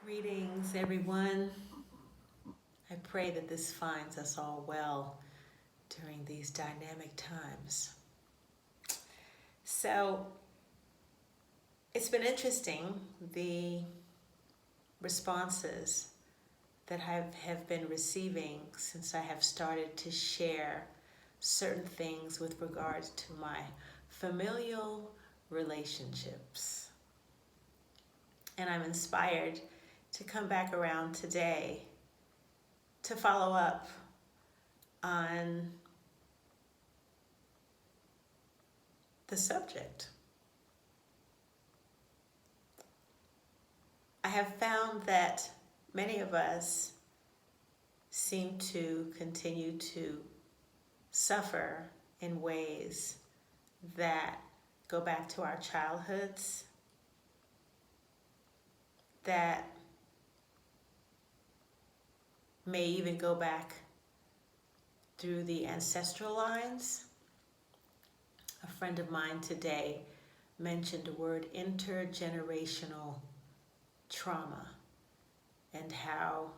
Greetings, everyone. I pray that this finds us all well during these dynamic times. So, it's been interesting the responses that I have been receiving since I have started to share certain things with regards to my familial relationships. And I'm inspired to come back around today to follow up on the subject. I have found that many of us seem to continue to suffer in ways that go back to our childhoods, that may even go back through the ancestral lines. A friend of mine today mentioned the word intergenerational trauma and how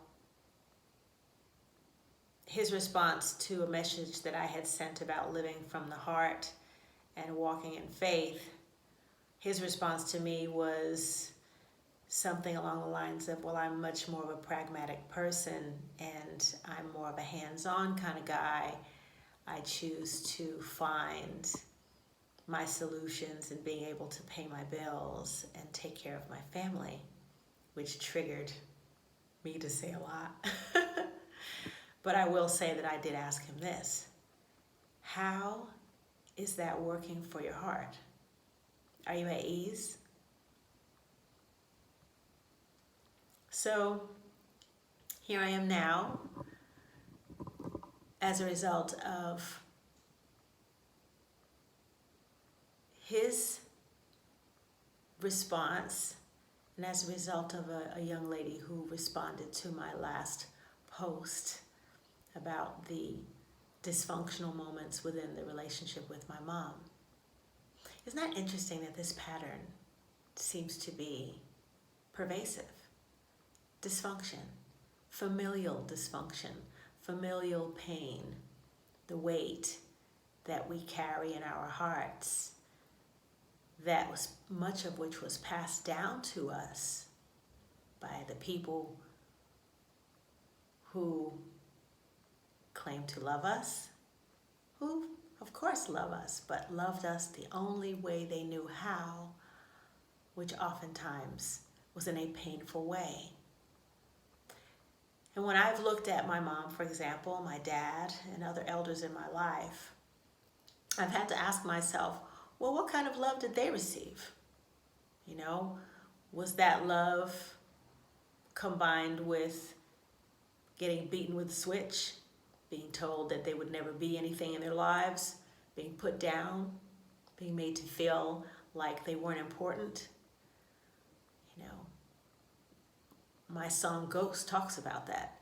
his response to a message that I had sent about living from the heart and walking in faith, his response to me was something along the lines of, well, I'm much more of a pragmatic person and I'm more of a hands-on kind of guy. I choose to find my solutions in being able to pay my bills and take care of my family, which triggered me to say a lot. But I will say that I did ask him this: how is that working for your heart? Are you at ease? So here I am now as a result of his response and as a result of a young lady who responded to my last post about the dysfunctional moments within the relationship with my mom. Isn't that interesting that this pattern seems to be pervasive? Dysfunction, familial dysfunction, familial pain, the weight that we carry in our hearts, that was much of which was passed down to us by the people who claim to love us, who of course love us, but loved us the only way they knew how, which oftentimes was in a painful way. And when I've looked at my mom, for example, my dad, and other elders in my life, I've had to ask myself, well, what kind of love did they receive? You know, was that love combined with getting beaten with a switch, being told that they would never be anything in their lives, being put down, being made to feel like they weren't important? You know, my song Ghost talks about that.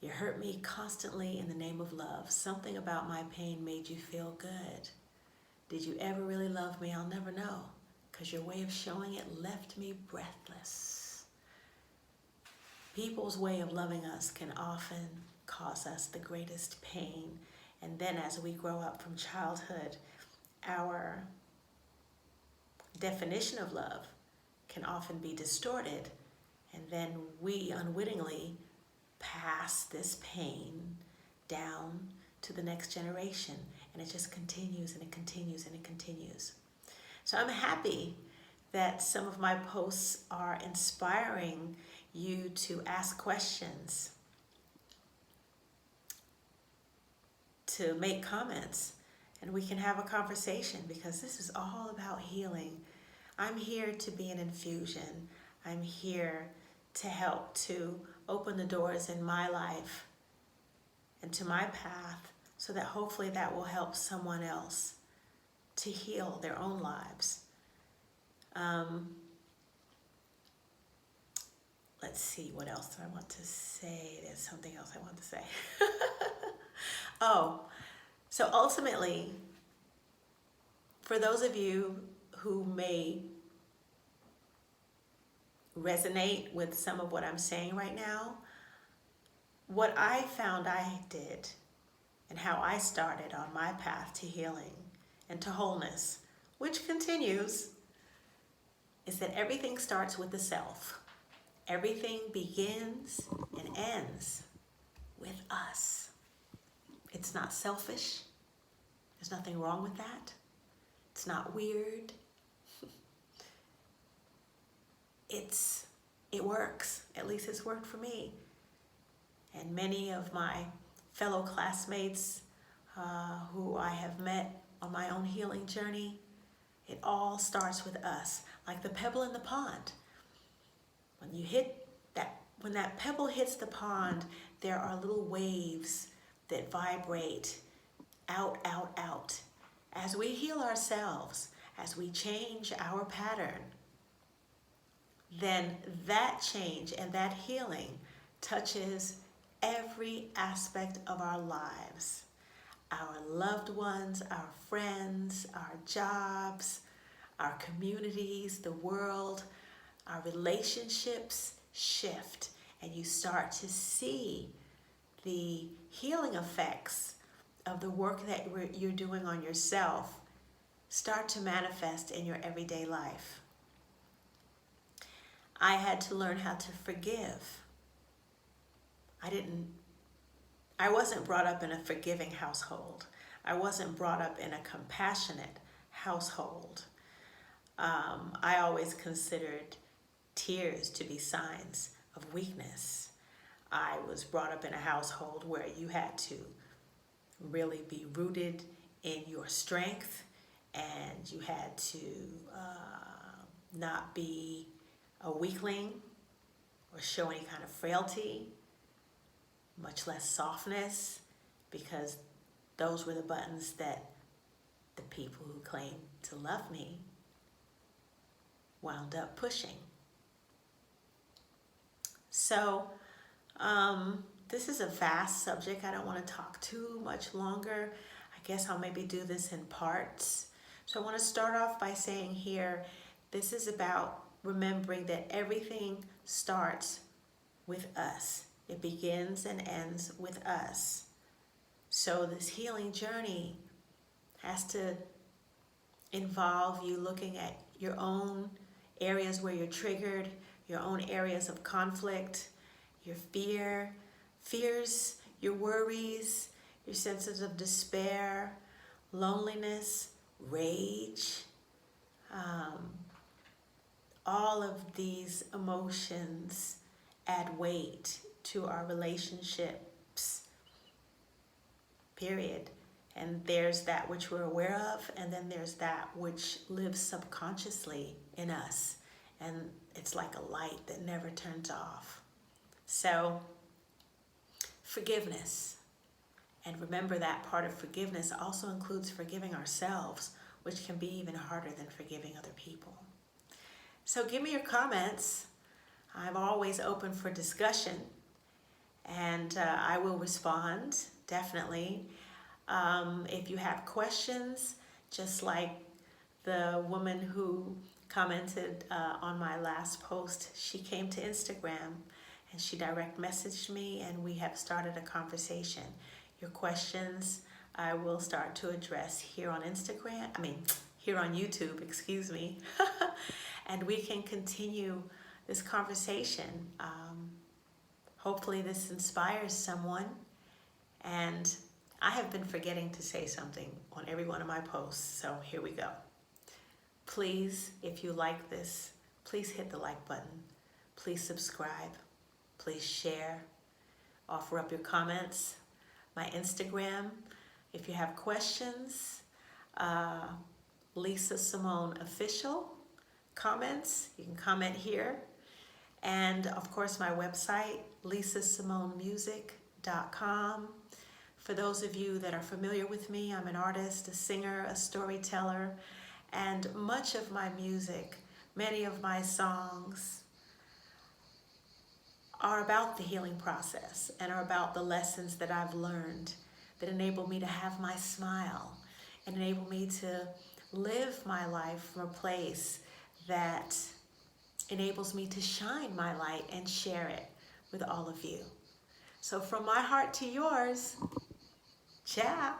You hurt me constantly in the name of love. Something about my pain made you feel good. Did you ever really love me? I'll never know, because your way of showing it left me breathless. People's way of loving us can often cause us the greatest pain. And then as we grow up from childhood, our definition of love can often be distorted. And then we unwittingly pass this pain down to the next generation. And it just continues and it continues and it continues. So I'm happy that some of my posts are inspiring you to ask questions, to make comments, and we can have a conversation, because this is all about healing. I'm here to be an infusion. I'm here to help to open the doors in my life and to my path, so that hopefully that will help someone else to heal their own lives. Let's see, what else do I want to say? There's something else I want to say. Oh, so ultimately, for those of you who may resonate with some of what I'm saying right now, what I found I did and how I started on my path to healing and to wholeness, which continues, is that everything starts with the self. Everything begins and ends with us. It's not selfish. There's nothing wrong with that. It's not weird. It works. At least it's worked for me. And many of my fellow classmates who I have met on my own healing journey, it all starts with us, like the pebble in the pond. When that pebble hits the pond, there are little waves that vibrate out, out, out. As we heal ourselves, as we change our pattern, then that change and that healing touches every aspect of our lives. Our loved ones, our friends, our jobs, our communities, the world, our relationships shift, and you start to see the healing effects of the work that you're doing on yourself start to manifest in your everyday life. I had to learn how to forgive. I wasn't brought up in a forgiving household. I wasn't brought up in a compassionate household. I always considered tears to be signs of weakness. I was brought up in a household where you had to really be rooted in your strength, and you had to not be a weakling or show any kind of frailty, much less softness, because those were the buttons that the people who claimed to love me wound up pushing. So this is a vast subject. I don't want to talk too much longer. I guess I'll maybe do this in parts. So I want to start off by saying here, this is about remembering that everything starts with us. It begins and ends with us. So this healing journey has to involve you looking at your own areas where you're triggered, your own areas of conflict, your fears, your worries, your senses of despair, loneliness, rage. All of these emotions add weight to our relationships, period. And there's that which we're aware of, and then there's that which lives subconsciously in us. And it's like a light that never turns off. So, forgiveness. And remember that part of forgiveness also includes forgiving ourselves, which can be even harder than forgiving other people. So give me your comments. I'm always open for discussion, and I will respond, definitely. If you have questions, just like the woman who commented on my last post, she came to Instagram and she direct messaged me, and we have started a conversation. Your questions I will start to address here on here on YouTube, excuse me. And we can continue this conversation. Hopefully this inspires someone. And I have been forgetting to say something on every one of my posts, so here we go. Please, if you like this, please hit the like button. Please subscribe. Please share. Offer up your comments. My Instagram, if you have questions, Lisa Simone Official. Comments, you can comment here. And of course my website, lisasimonemusic.com. For those of you that are familiar with me, I'm an artist, a singer, a storyteller, and much of my music, many of my songs are about the healing process and are about the lessons that I've learned that enable me to have my smile and enable me to live my life from a place that enables me to shine my light and share it with all of you. So from my heart to yours, ciao.